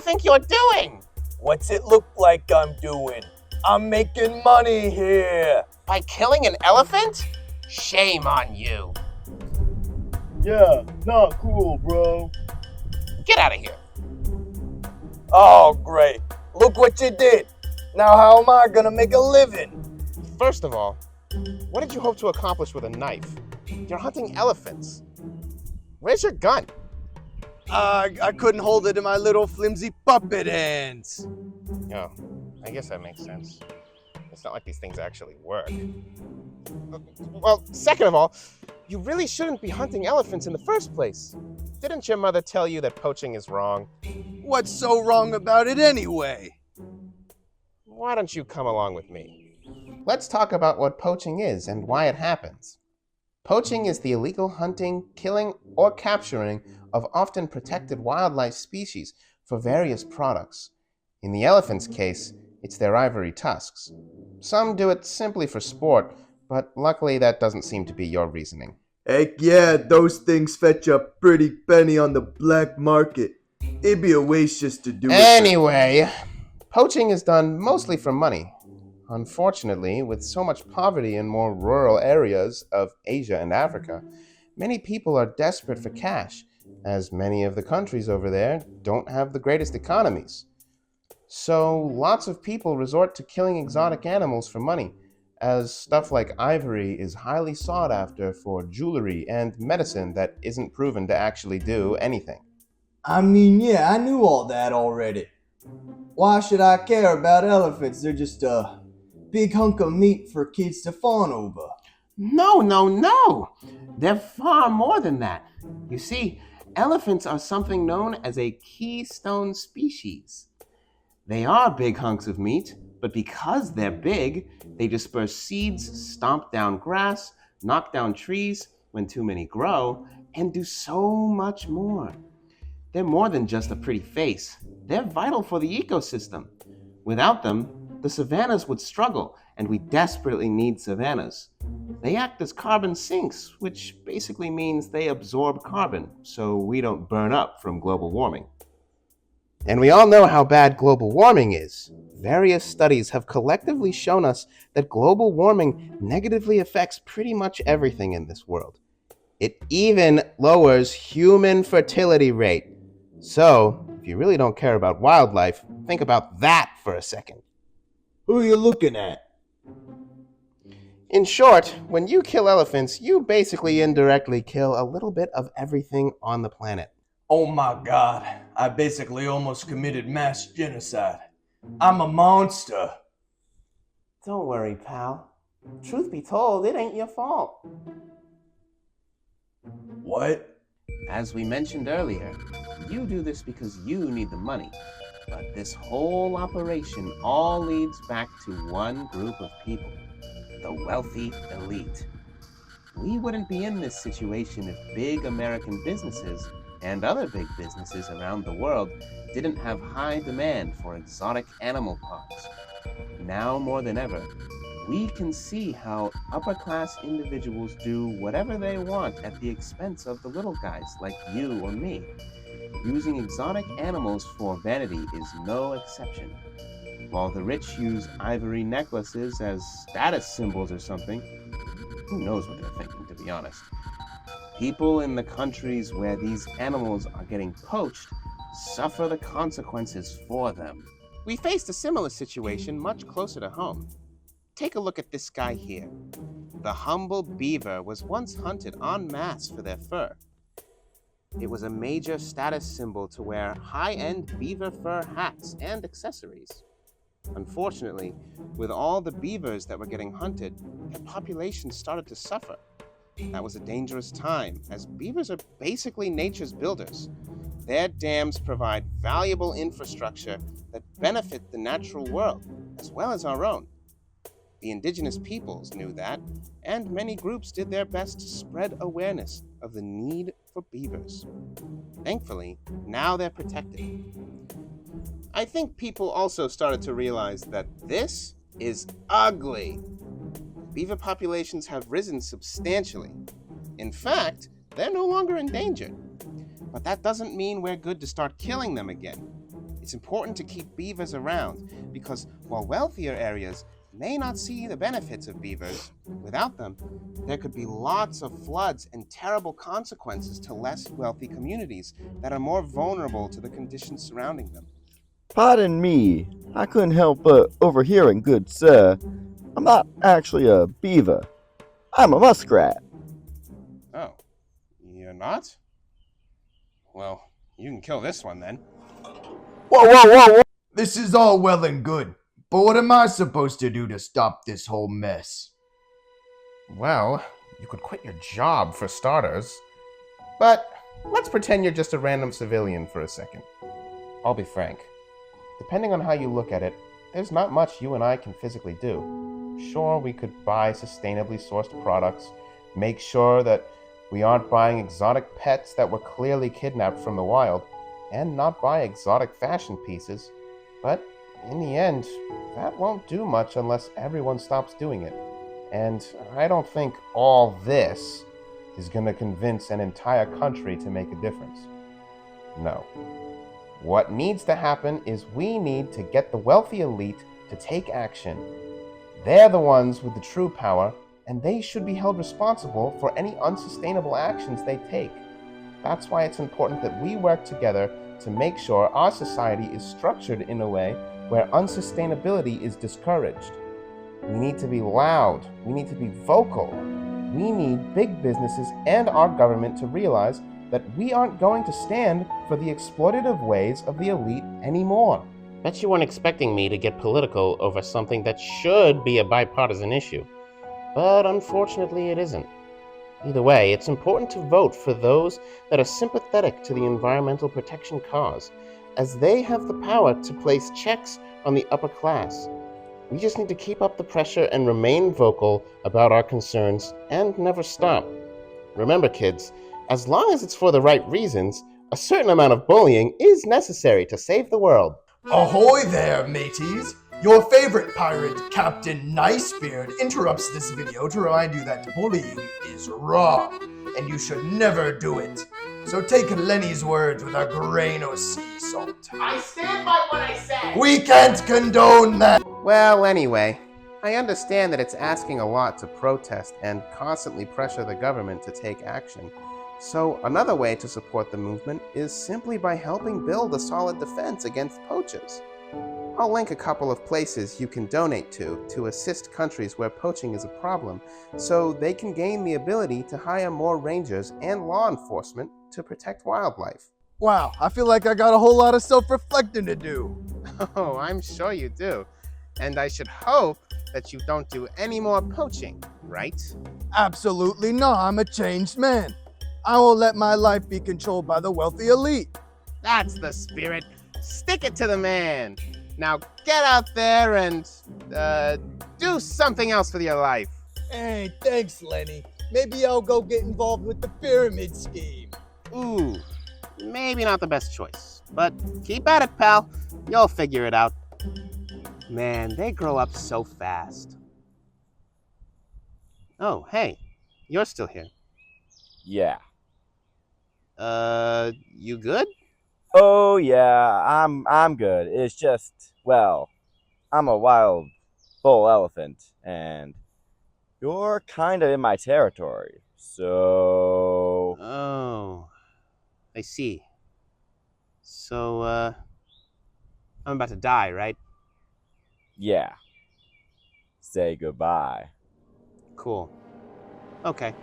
think you're doing? What's it look like I'm doing? I'm making money here. By killing an elephant? Shame on you. Yeah, not cool, bro. Get out of here. Oh, great. Look what you did. Now how am I gonna make a living? First of all, what did you hope to accomplish with a knife? You're hunting elephants. Where's your gun? I couldn't hold it in my little flimsy puppet hands. Oh, I guess that makes sense. It's not like these things actually work. Well, second of all, you really shouldn't be hunting elephants in the first place. Didn't your mother tell you that poaching is wrong? What's so wrong about it anyway? Why don't you come along with me? Let's talk about what poaching is and why it happens. Poaching is the illegal hunting, killing, or capturing of often protected wildlife species for various products. In the elephant's case, it's their ivory tusks. Some do it simply for sport, but luckily that doesn't seem to be your reasoning. Heck yeah, those things fetch a pretty penny on the black market. It'd be a waste just to do it. Anyway, poaching is done mostly for money. Unfortunately, with so much poverty in more rural areas of Asia and Africa, many people are desperate for cash, as many of the countries over there don't have the greatest economies. So lots of people resort to killing exotic animals for money, as stuff like ivory is highly sought after for jewelry and medicine that isn't proven to actually do anything. I mean, yeah, I knew all that already. Why should I care about elephants? They're just a big hunk of meat for kids to fawn over. No. They're far more than that. You see, elephants are something known as a keystone species. They are big hunks of meat, but because they're big, they disperse seeds, stomp down grass, knock down trees when too many grow, and do so much more. They're more than just a pretty face. They're vital for the ecosystem. Without them, the savannas would struggle, and we desperately need savannas. They act as carbon sinks, which basically means they absorb carbon, so we don't burn up from global warming. And we all know how bad global warming is. Various studies have collectively shown us that global warming negatively affects pretty much everything in this world. It even lowers human fertility rate. So, if you really don't care about wildlife, think about that for a second. Who are you looking at? In short, when you kill elephants, you basically indirectly kill a little bit of everything on the planet. Oh my god, I basically almost committed mass genocide. I'm a monster. Don't worry, pal. Truth be told, it ain't your fault. What? As we mentioned earlier, you do this because you need the money. But this whole operation all leads back to one group of people, the wealthy elite. We wouldn't be in this situation if big American businesses and other big businesses around the world didn't have high demand for exotic animal parts. Now more than ever, we can see how upper-class individuals do whatever they want at the expense of the little guys like you or me. Using exotic animals for vanity is no exception. While the rich use ivory necklaces as status symbols or something, who knows what they're thinking, to be honest. People in the countries where these animals are getting poached suffer the consequences for them. We faced a similar situation much closer to home. Take a look at this guy here. The humble beaver was once hunted en masse for their fur. It was a major status symbol to wear high-end beaver fur hats and accessories. Unfortunately, with all the beavers that were getting hunted, their population started to suffer. That was a dangerous time, as beavers are basically nature's builders. Their dams provide valuable infrastructure that benefit the natural world, as well as our own. The indigenous peoples knew that, and many groups did their best to spread awareness of the need for beavers. Thankfully, now they're protected. I think people also started to realize that this is ugly. Beaver populations have risen substantially. In fact, they're no longer endangered. But that doesn't mean we're good to start killing them again. It's important to keep beavers around because while wealthier areas may not see the benefits of beavers, without them, there could be lots of floods and terrible consequences to less wealthy communities that are more vulnerable to the conditions surrounding them. Pardon me, I couldn't help but overhearing, good sir. I'm not actually a beaver. I'm a muskrat. Oh, you're not? Well, you can kill this one then. Whoa! This is all well and good, but what am I supposed to do to stop this whole mess? Well, you could quit your job for starters. But let's pretend you're just a random civilian for a second. I'll be frank. Depending on how you look at it, there's not much you and I can physically do. Sure, we could buy sustainably sourced products, make sure that we aren't buying exotic pets that were clearly kidnapped from the wild, and not buy exotic fashion pieces. But in the end, that won't do much unless everyone stops doing it. And I don't think all this is going to convince an entire country to make a difference. No. What needs to happen is we need to get the wealthy elite to take action. They're the ones with the true power, and they should be held responsible for any unsustainable actions they take. That's why it's important that we work together to make sure our society is structured in a way where unsustainability is discouraged. We need to be loud. We need to be vocal. We need big businesses and our government to realize that we aren't going to stand for the exploitative ways of the elite anymore. Bet you weren't expecting me to get political over something that should be a bipartisan issue. But unfortunately, it isn't. Either way, it's important to vote for those that are sympathetic to the environmental protection cause, as they have the power to place checks on the upper class. We just need to keep up the pressure and remain vocal about our concerns and never stop. Remember, kids, as long as it's for the right reasons, a certain amount of bullying is necessary to save the world. Ahoy there, mateys! Your favorite pirate, Captain Nicebeard, interrupts this video to remind you that bullying is wrong, and you should never do it. So take Lenny's words with a grain of sea salt. I stand by what I said! We can't condone that! Well, anyway, I understand that it's asking a lot to protest and constantly pressure the government to take action. So another way to support the movement is simply by helping build a solid defense against poachers. I'll link a couple of places you can donate to assist countries where poaching is a problem, so they can gain the ability to hire more rangers and law enforcement to protect wildlife. Wow, I feel like I got a whole lot of self-reflecting to do. Oh, I'm sure you do. And I should hope that you don't do any more poaching, right? Absolutely not. I'm a changed man. I won't let my life be controlled by the wealthy elite. That's the spirit. Stick it to the man. Now get out there and do something else with your life. Hey, thanks, Lenny. Maybe I'll go get involved with the pyramid scheme. Ooh, maybe not the best choice, but keep at it, pal. You'll figure it out. Man, they grow up so fast. Oh, hey, you're still here. Yeah. You good? Oh yeah, I'm good. It's just, well, I'm a wild bull elephant, and you're kinda in my territory. So Oh, I see. So, I'm about to die, right? yeah. Say goodbye. Cool. Okay.